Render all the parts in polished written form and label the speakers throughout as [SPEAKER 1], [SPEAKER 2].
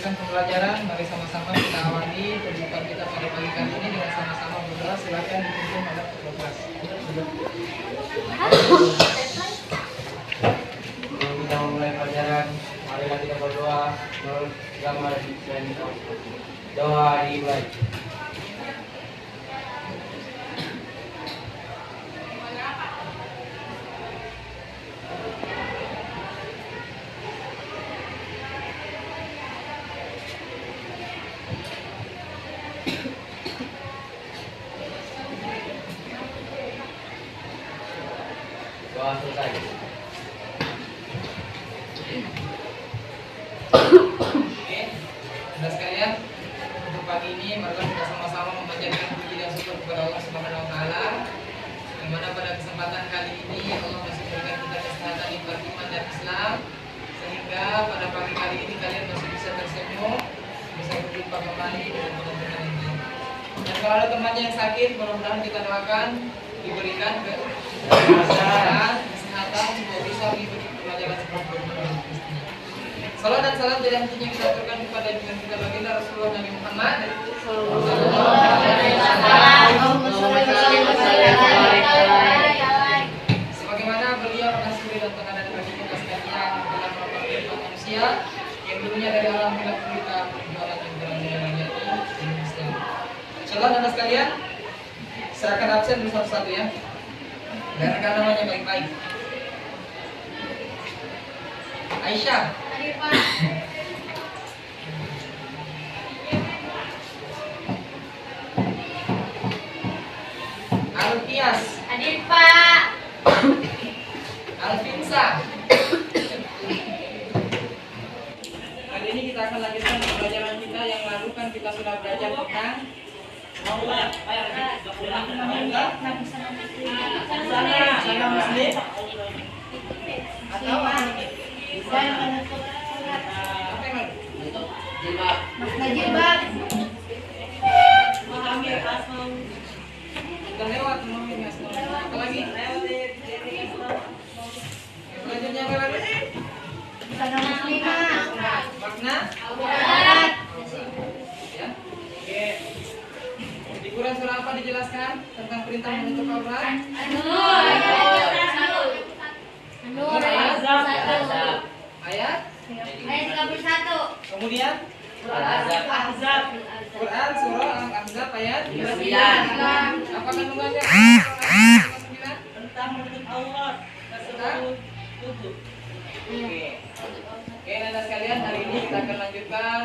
[SPEAKER 1] melanjutkan pembelajaran. Mari sama-sama kita awali pembukaan kita pada pagi kali ini dengan sama-sama berdoa. Silakan dipimpin oleh petugas.
[SPEAKER 2] Kita memulai pelajaran, marilah kita berdoa menurut gambar dan doa dimulai. Doa selesai.
[SPEAKER 1] Oke, saudara sekalian, untuk pagi ini marilah kita sama-sama memanjatkan puji dan syukur kepada Allah Subhanahu wa taala. Yang mana pada kesempatan kali ini Allah masih berikan kita kesehatan iman dan Islam, sehingga pada pagi kali ini kalian masih bisa tersenyum, bisa berjumpa kembali dengan teman-teman ini. Dan kalau ada temannya yang sakit, mudah-mudahan kita doakan diberikan kesehatan, semoga bisa mengikuti pelajaran seperti ini. Salam dan salam tidak hentinya kita aturkan kepada junjungan kita baginda Rasulullah Nabi Muhammad sebagaimana beliau pernah suri dan teladan bagi kita sekalian dalam melakukan manusia yang dulunya dari alam gelap kita berjualan yang berani Islam. Salam dan sekalian, saya akan absen dulu satu-satu ya. Dan rekan namanya baik-baik. Aisyah.
[SPEAKER 3] Hadir, Pak.
[SPEAKER 1] Alfias.
[SPEAKER 3] Hadir, Pak.
[SPEAKER 1] Alfinsa. Kali ini kita akan lanjutkan pembelajaran kita yang lalu kan kita sudah belajar tentang sana muslim atau apa ini? Apa yang
[SPEAKER 3] Makna jilbab.
[SPEAKER 1] sudah lewat memahami asma. Apa lagi? Selanjutnya apa lagi?
[SPEAKER 3] Sana muslimah.
[SPEAKER 1] Makna
[SPEAKER 3] Aurat.
[SPEAKER 1] ya. Oke. Di Quran surah apa dijelaskan tentang perintah menutup aurat?
[SPEAKER 3] Nur ayat 1.
[SPEAKER 1] Ayat.
[SPEAKER 3] Ayat 31.
[SPEAKER 1] Kemudian
[SPEAKER 3] Ahzab.
[SPEAKER 1] Quran surah Al-Ahzab ayat
[SPEAKER 3] 9.
[SPEAKER 1] apa kandungannya? Ayat 9
[SPEAKER 4] tentang menutup aurat
[SPEAKER 1] tentang Oke. Oke, Nanda sekalian, hari ini kita akan lanjutkan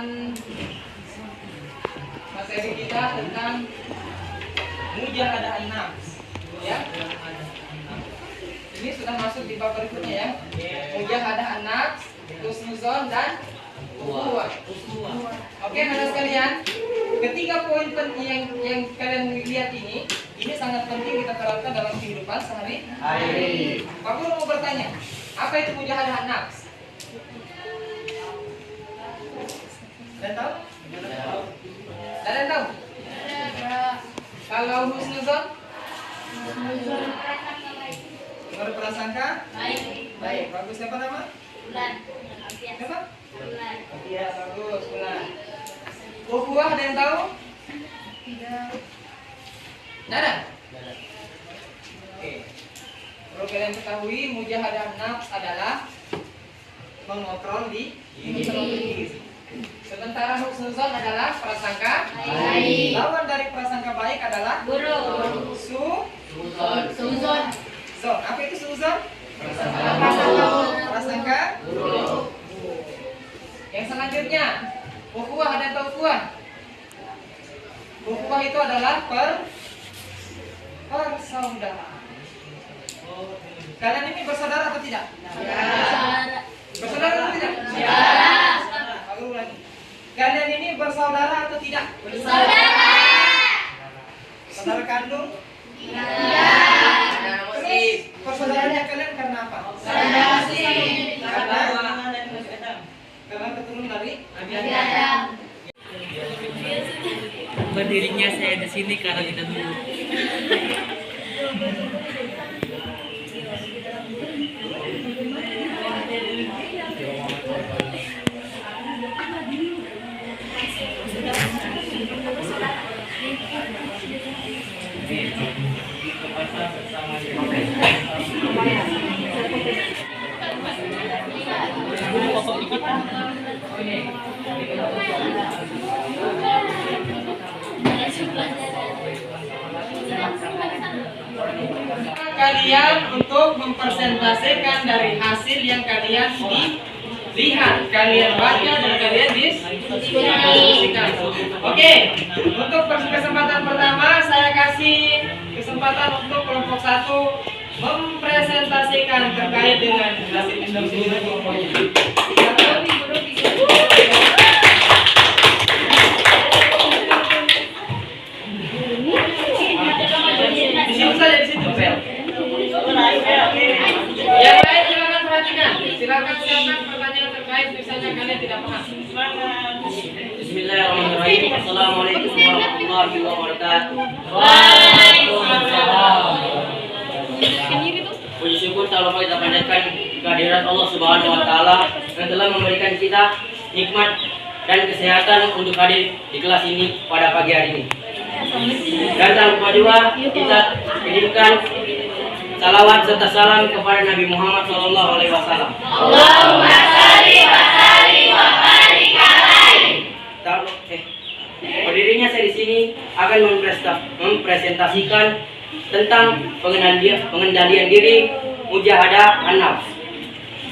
[SPEAKER 1] materi kita tentang mujahadah nafs. Ya. Ini sudah masuk di bab berikutnya ya. Mujahadah nafs, husnuzon dan ukhuwah. Oke, Nanda sekalian, ketiga poin penting yang kalian lihat ini sangat penting kita terapkan dalam kehidupan sehari-hari. Pak Guru mau bertanya, apa itu mujahadah nafs? Dan tahu? Dan tahu? Kalau husnuzon? Berprasangka? Baik. Bagus. Siapa nama? Siapa? Iya, bagus. Bulan. Ukhuwah ada yang tahu? Tidak. Ada? Oke. Perlu kalian ketahui, mujahadah nafs adalah mengontrol diri. Sementara husnuzon adalah prasangka
[SPEAKER 3] Baik.
[SPEAKER 1] lawan dari prasangka baik adalah
[SPEAKER 3] Buruk. Suzon.
[SPEAKER 1] Zon. Apa itu suzon? Prasangka
[SPEAKER 3] Buruk.
[SPEAKER 1] Yang selanjutnya, ukhuwah. Ada yang tahu ukhuwah? Ukhuwah itu adalah persaudaraan. Kalian ini bersaudara atau tidak? Bersaudara atau tidak? Lalu lagi. Kalian ini bersaudara atau tidak? Saudara kandung? Terus persaudaraannya kalian karena apa? Karena keturunan dari Nabi Adam.
[SPEAKER 4] berdirinya saya di sini karena tidak dulu. kopi kita.
[SPEAKER 1] Kalian untuk mempresentasikan dari hasil yang kalian lihat, kalian baca dan kalian diskusikan. Oke, untuk kesempatan pertama saya kasih kesempatan untuk kelompok 1 mempresentasikan terkait dengan hasil diskusi. Di situ saja, di situ. Yang lain silakan perhatikan. Silakan siapkan pertanyaan terkait misalnya kalian tidak paham.
[SPEAKER 2] Bismillahirrahmanirrahim. Assalamualaikum warahmatullahi wabarakatuh. Puji syukur selalu kita panjatkan kehadiran Allah Subhanahu wa taala yang telah memberikan kita nikmat dan kesehatan untuk hadir di kelas ini pada pagi hari ini. Dan tak lupa juga kita kirimkan salawat serta salam kepada Nabi Muhammad SAW.
[SPEAKER 3] Allahumma shalli wa sallim wa barik alaihi.
[SPEAKER 2] Berdirinya saya di sini akan mempresentasikan tentang pengendalian diri mujahadah an-nafs.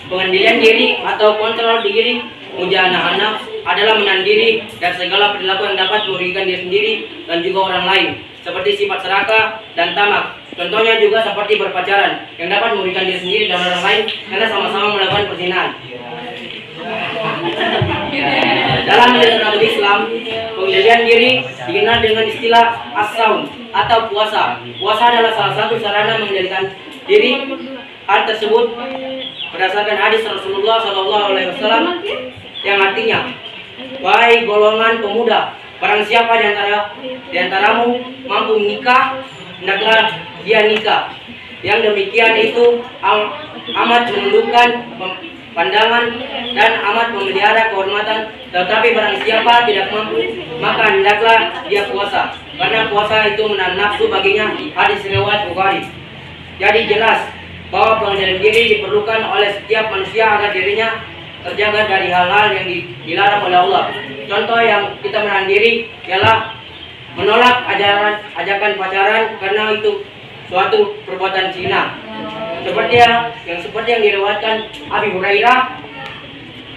[SPEAKER 2] Pengendalian diri atau kontrol diri mujahadah an-nafs adalah menahan diri dari segala perilaku yang dapat merugikan diri sendiri dan juga orang lain, seperti sifat serakah dan tamak. Contohnya juga seperti berpacaran yang dapat merugikan diri sendiri dan orang lain karena sama-sama melakukan perzinahan. Dalam metode Islam, pengendalian diri dikenal dengan istilah as-saum atau puasa. Puasa adalah salah satu sarana mengendalikan diri. Hal tersebut berdasarkan hadis Rasulullah SAW yang artinya, wahai golongan pemuda, barang siapa di antaramu mampu menikah, hendaklah dia nikah. Yang demikian itu amat menundukkan pandangan dan amat memelihara kehormatan. Tetapi barang siapa tidak mampu, maka hendaklah dia puasa, karena puasa itu menahan nafsu baginya. Hadis riwayat Bukhari. Jadi jelas bahwa pengendalian diri diperlukan oleh setiap manusia agar dirinya terjaga dari hal-hal yang dilarang oleh Allah. Contoh yang kita menahan diri ialah menolak ajakan pacaran karena itu suatu perbuatan zina. Seperti yang diriwayatkan Abi Hurairah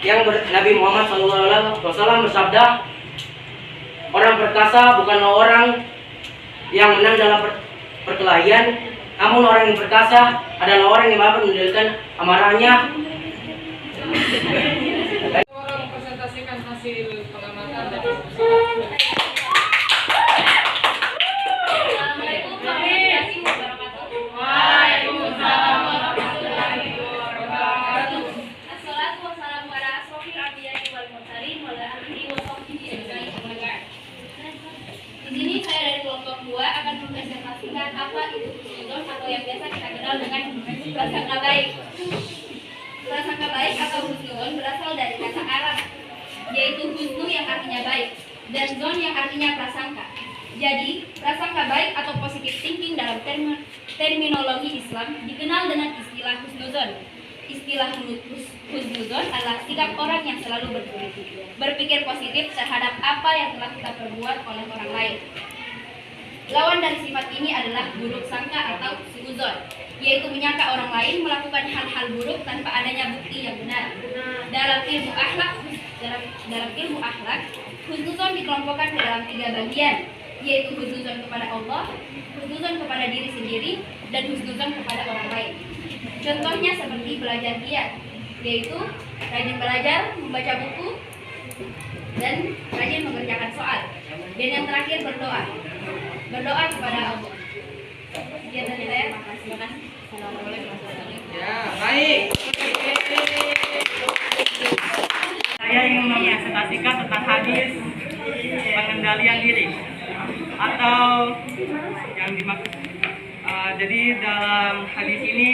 [SPEAKER 2] yang Nabi Muhammad SAW bersabda, orang perkasa bukanlah orang yang menang dalam perkelahian, namun orang yang perkasa adalah orang yang mampu mengendalikan amarahnya.
[SPEAKER 1] Orang mempresentasikan hasil pengamatan dan diskusi.
[SPEAKER 3] Assalamualaikum warahmatullahi wabarakatuh. Waalaikumsalam warahmatullahi wabarakatuh. Assalatu wassalamu ala asrofil anbiya'i wal mursalin wa ala alihi wa sahbihi ajma'in. Di sini saya dari kelompok 2 akan mempresentasikan apa itu husnuzon atau yang biasa kita kenal dengan prasangka baik. Prasangka baik atau husnuzon berasal dari kata Arab, yaitu husnu yang artinya baik dan zon yang artinya prasangka. Jadi, prasangka baik atau positive thinking dalam terminologi Islam dikenal dengan istilah husnuzon. Istilah husnuzon adalah sikap orang yang selalu berpikir positif terhadap apa yang telah kita perbuat oleh orang lain. Lawan dari sifat ini adalah buruk sangka atau suuzon, yaitu menyangka orang lain melakukan hal-hal buruk tanpa adanya bukti yang benar. Dalam ilmu akhlak, husnuzon dikelompokkan ke dalam 3 bagian, yaitu husnuzon kepada Allah, husnuzon kepada diri sendiri, dan husnuzon kepada orang lain. Contohnya seperti belajar giat, yaitu rajin belajar, membaca buku, dan rajin mengerjakan soal. Dan yang terakhir berdoa kepada Allah. Sekian dari saya, makasih. Assalamualaikum warahmatullahi wabarakatuh.
[SPEAKER 1] Ya, baik.
[SPEAKER 4] Saya ingin mempresentasikan tentang hadis pengendalian diri atau yang dimaksud. Jadi dalam hadis ini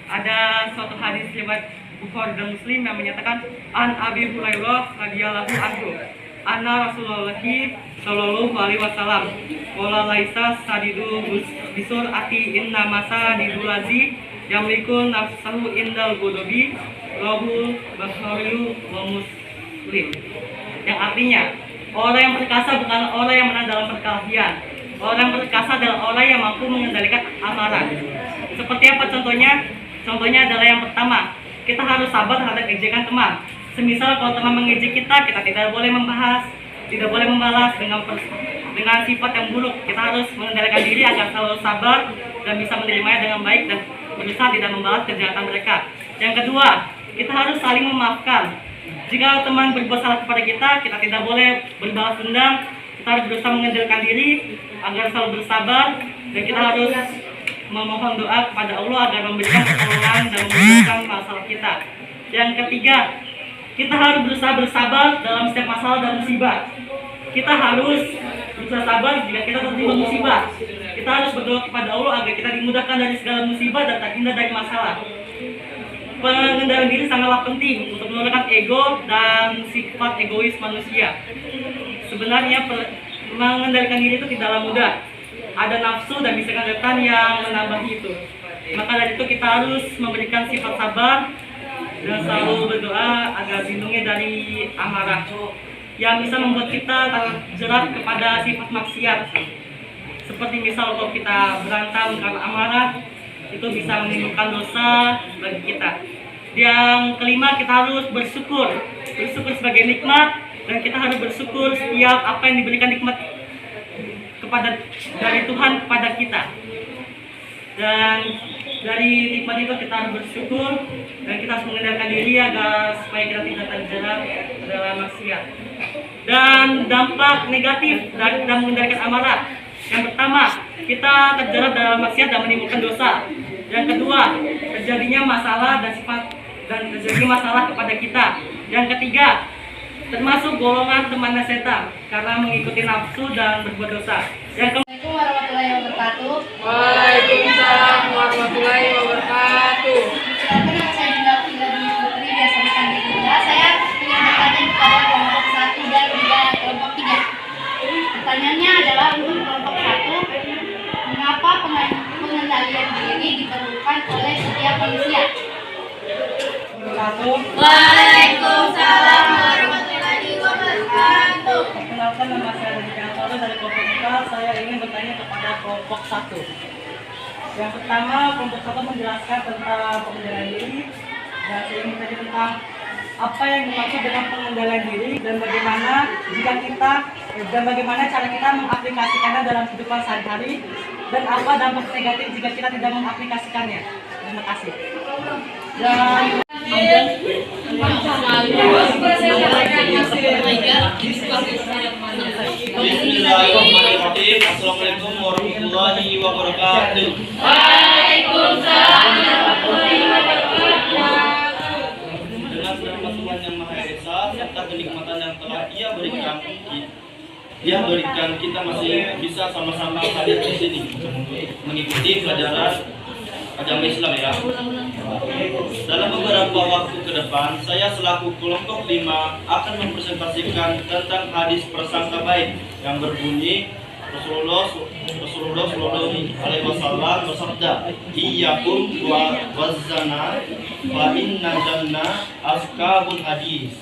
[SPEAKER 4] ada suatu hadis riwayat Bukhari dan Muslim yang menyatakan an Abi Hurairah radhiyallahu anhu anna Rasulullah sallallahu alaihi wasallam qala laisa sadidu bisur ati inna masa didulazi yamliku nafsahu indal godobi lahu bakhariyu wa muslim. Yang artinya, orang yang perkasa bukan orang yang menang dalam perkelahian. Orang yang perkasa adalah orang yang mampu mengendalikan amarah. Seperti apa contohnya? Contohnya adalah yang pertama, kita harus sabar terhadap ejekan teman. Semisal kalau teman mengejek kita tidak boleh membahas, tidak boleh membalas dengan sifat yang buruk. Kita harus mengendalikan diri agar selalu sabar dan bisa menerimanya dengan baik dan berusaha tidak membalas kejahatan mereka. Yang kedua, kita harus saling memaafkan. Jika teman berbuat salah kepada kita tidak boleh berbalas dendam. Kita harus berusaha mengendalikan diri agar selalu bersabar, dan kita harus memohon doa kepada Allah agar memberikan pertolongan dan memudahkan masalah kita. Yang ketiga, kita harus berusaha bersabar dalam setiap masalah dan musibah. Kita harus berusaha sabar jika kita tertimpa musibah. Kita harus berdoa kepada Allah agar kita dimudahkan dari segala musibah dan terhindar dari masalah. Pengendalian diri sangatlah penting untuk menurunkan ego dan sifat egois manusia. Sebenarnya mengendalikan diri itu tidaklah mudah. Ada nafsu dan bisikan-bisikan yang menambah itu. Maka dari itu kita harus memberikan sifat sabar dan selalu berdoa agar dilindungi dari amarah yang bisa membuat kita terjerat kepada sifat maksiat. Seperti misal kalau kita berantem karena amarah, itu bisa menimbulkan dosa bagi kita. Yang kelima, kita harus bersyukur sebagai nikmat, dan kita harus bersyukur setiap apa yang diberikan nikmat dari Tuhan kepada kita. Dan dari nikmat itu kita harus bersyukur, dan kita harus mengendalikan diri agar supaya kita tidak terjerat dalam maksiat. Dan dampak negatif dari mengendalikan amarah. Yang pertama, kita terjerat dalam maksiat dan menimbulkan dosa. Yang kedua, terjadinya masalah dan terjadi masalah kepada kita. Yang ketiga, termasuk golongan teman setan karena mengikuti nafsu dan berbuat dosa.
[SPEAKER 3] Assalamualaikum warahmatullahi wabarakatuh.
[SPEAKER 1] Waalaikumsalam warahmatullahi wabarakatuh.
[SPEAKER 3] Perkenalkan, nama saya Dinda Firdausi Putri, biasa dipanggil Dinda. Saya ingin bertanya kepada kelompok 1 dan juga kelompok 3. Pertanyaannya adalah untuk kelompok 1, mengapa pengendalian diri diperlukan oleh setiap manusia? Waalaikumsalam warahmatullahi wabarakatuh.
[SPEAKER 4] Perkenalkan, nama saya Dinda dari kelompok 4. Saya ingin bertanya kepada kelompok 1. Yang pertama, kelompok 1 menjelaskan tentang pengendalian diri, dan saya ingin tanya tentang apa yang dimaksud dengan pengendalian diri dan bagaimana cara kita mengaplikasikannya dalam kehidupan sehari-hari, dan apa dampak negatif jika kita tidak mengaplikasikannya. Terima kasih. Dan
[SPEAKER 5] Bismillahirrahmanirrahim. Assalamualaikum warahmatullahi wabarakatuh.
[SPEAKER 3] Waalaikumsalam warahmatullahi wabarakatuh.
[SPEAKER 5] Dengan nama Tuhan yang Maha Esa serta kenikmatan yang telah Dia berikan kita masih bisa sama-sama hadir di sini mengikuti pelajaran agama Islam ya. Dalam beberapa waktu ke depan, saya selaku kelompok 5 akan mempresentasikan tentang hadis prasangka baik yang berbunyi Rasulullah Shallallahu Alaihi Wasallam bersabda, "Iyyakum wazana fa inna janna askabul hadis."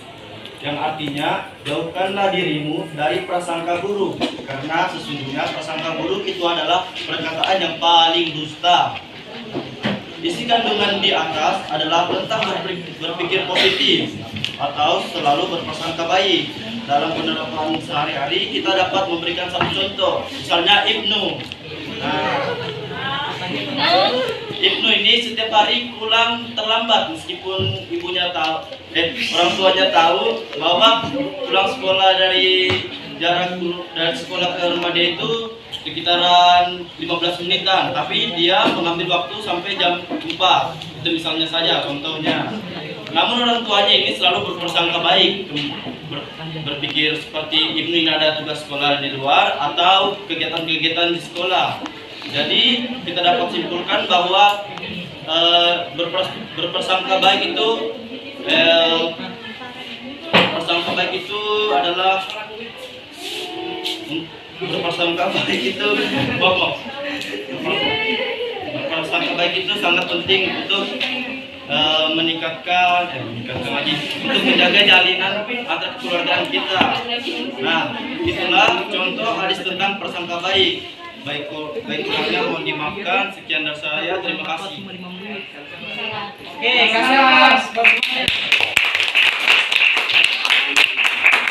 [SPEAKER 5] Yang artinya, jauhkanlah dirimu dari prasangka buruk, karena sesungguhnya prasangka buruk itu adalah perkataan yang paling dusta. Isi kandungan di atas adalah tentang berpikir positif atau selalu berprasangka baik. Dalam penerapan sehari-hari kita dapat memberikan satu contoh, misalnya Ibnu. Ibnu ini setiap hari pulang terlambat meskipun orang tuanya tahu bahwa pulang sekolah dari sekolah ke rumah dia itu sekitaran 15 menitan, tapi dia mengambil waktu sampai jam 4. Itu misalnya saja contohnya. Namun orang tuanya ini selalu berprasangka baik, berpikir seperti Ibnu ini ada tugas sekolah di luar atau kegiatan-kegiatan di sekolah. Jadi kita dapat simpulkan bahwa berprasangka baik itu adalah berprasangka baik itu berprasangka prasangka baik itu sangat penting untuk meningkatkan lagi untuk menjaga jalinan antar kekeluargaan kita. Nah, itulah contoh hadis tentang prasangka baik. Baik kurangnya mohon dimaafkan. Sekian dari saya. Terima kasih.
[SPEAKER 1] Oke, kasih Mas.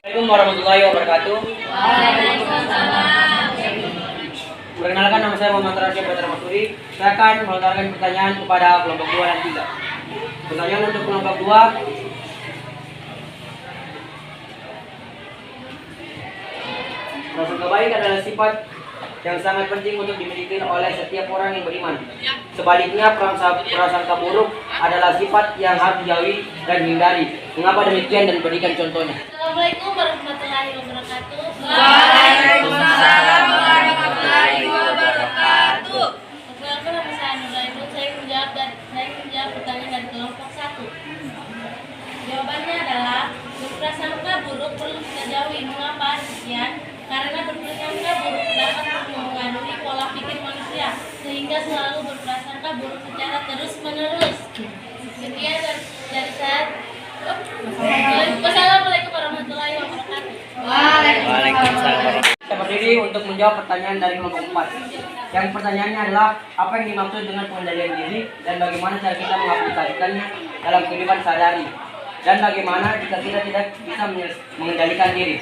[SPEAKER 2] Assalamualaikum warahmatullahi wabarakatuh. Perkenalkan, nama saya Muhammad Rasyid Batar Masuri. Saya akan melontarkan pertanyaan kepada kelompok 2 dan 3. Pertanyaan untuk kelompok 2. Prasangka baik adalah sifat yang sangat penting untuk dimiliki oleh setiap orang yang beriman. Sebaliknya, prasangka buruk adalah sifat yang harus dijauhi dan dihindari. Mengapa demikian dan berikan contohnya?
[SPEAKER 3] Assalamualaikum warahmatullahi wabarakatuh.
[SPEAKER 6] Waalaikumsalam warahmatullahi wabarakatuh.
[SPEAKER 3] Perkenalkan, nama saya Nurul Ibu. Saya menjawab pertanyaan dari kelompok 1. Jawabannya adalah berprasangka buruk perlu kita jauhi. Mengapa demikian? Karena berprasangka buruk dapat mengaruhi pola pikir manusia sehingga selalu berprasangka buruk secara terus-menerus. Sekian dari saya. Wassalamualaikum warahmatullahi wabarakatuh.
[SPEAKER 6] Waalaikumsalam.
[SPEAKER 2] Saya berdiri untuk menjawab pertanyaan dari kelompok 4. Yang pertanyaannya adalah, apa yang dimaksud dengan pengendalian diri dan bagaimana cara kita mengaplikasikannya dalam kehidupan sehari-hari, dan bagaimana jika kita tidak bisa mengendalikan diri.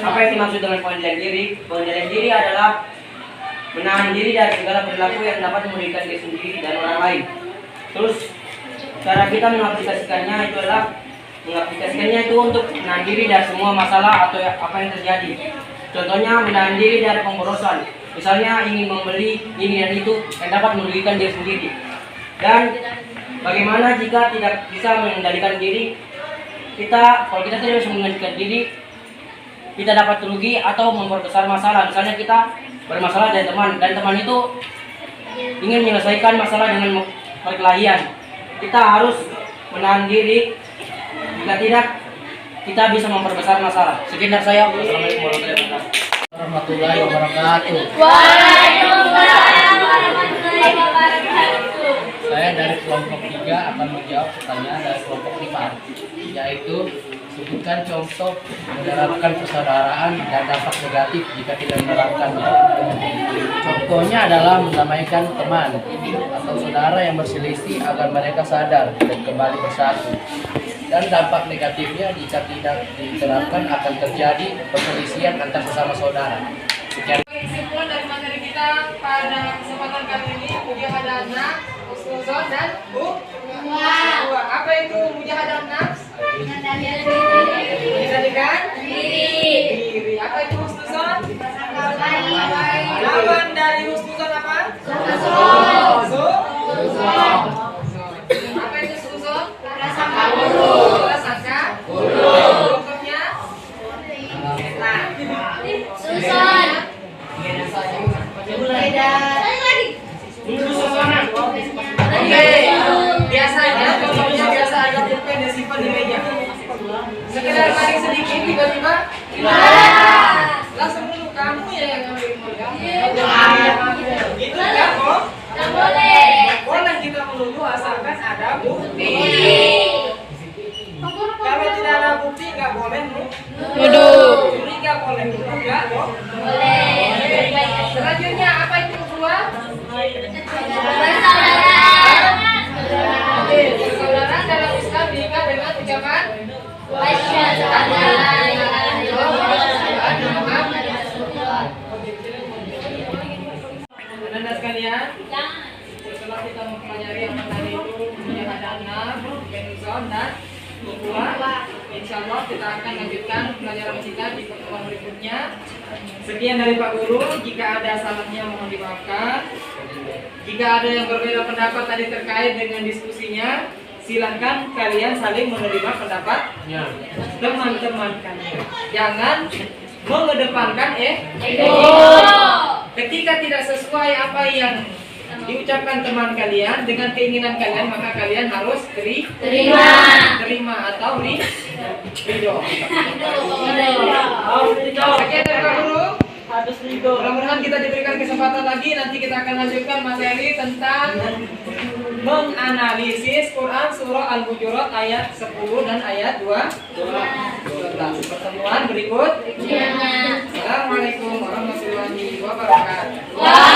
[SPEAKER 2] Apa yang dimaksud dengan pengendalian diri? Pengendalian diri adalah menahan diri dari segala perilaku yang dapat merugikan diri sendiri dan orang lain. Terus cara kita mengaplikasikannya itu untuk menahan diri dari semua masalah atau apa yang terjadi. Contohnya, menahan diri dari pemborosan. Misalnya ingin membeli ini dan itu yang dapat merugikan diri sendiri. Dan bagaimana jika tidak bisa mengendalikan diri? Kalau kita tidak bisa mengendalikan diri, kita dapat rugi atau memperbesar masalah. Misalnya kita bermasalah dengan teman, dan teman itu ingin menyelesaikan masalah dengan perkelahian. Kita harus menahan diri. Jika tidak, kita bisa memperbesar masalah. Sekian dari saya. Wassalamualaikum warahmatullahi wabarakatuh.
[SPEAKER 3] Waalaikumsalam warahmatullahi wabarakatuh.
[SPEAKER 6] Saya dari kelompok 3 akan menjawab pertanyaan dari kelompok 5, yaitu sebutkan contoh menerapkan persaudaraan dan dampak negatif jika tidak menerapkannya. Contohnya adalah mendamaikan teman atau saudara yang berselisih agar mereka sadar dan kembali bersatu. Dan dampak negatifnya jika tidak diterapkan akan terjadi perselisihan antar sesama saudara. Sekian.
[SPEAKER 1] Kesimpulan dari materi kita pada kesempatan kali ini, mujahadah nafs, husnuzon dan buah. Apa itu mujahadah nafs? Mengendalikan diri. Apa itu husnuzon? Lawan dari husnuzon apa? Apa itu husnuzon? Prasangka buruk. Contohnya?
[SPEAKER 3] Susun.
[SPEAKER 1] Biasanya contohnya ada pulpen dan simpan di meja. Sekedar tarik sedikit tiba-tiba langsung dulu kamu ya yang ngambil modal. Itu enggak kok.
[SPEAKER 3] Nggak boleh.
[SPEAKER 1] Boleh kita menuduh asalkan ada bukti. Kalau tidak ada bukti nggak boleh nuduh. Juri nggak boleh nuduh nggak kok.
[SPEAKER 3] Boleh.
[SPEAKER 1] Selanjutnya apa itu buah? Persaudaraan dalam Islam diikat dengan ucapan
[SPEAKER 3] Asyhadu an la ilaha illallah.
[SPEAKER 1] Anda sekalian, setelah kita mempelajari apa tadi itu mujahadah nafs, husnuzon dan buah, insya Allah kita akan lanjutkan pelajaran kita di pertemuan berikutnya. Sekian dari Pak Guru. Jika ada salahnya mohon dimaafkan. Jika ada yang berbeda pendapat tadi terkait dengan diskusinya, silakan kalian saling menerima pendapat teman-teman kalian. Jangan mengedepankan ego. Ketika tidak sesuai apa yang diucapkan teman kalian dengan keinginan kalian, maka kalian harus terima atau ridho. Sekian dari Pak Guru. Mudah-mudahan kita diberikan kesempatan lagi, nanti kita akan lanjutkan materi tentang menganalisis Quran surah Al-Hujurat ayat 10 dan ayat 12. Pertemuan berikut. Assalamualaikum warahmatullahi wabarakatuh.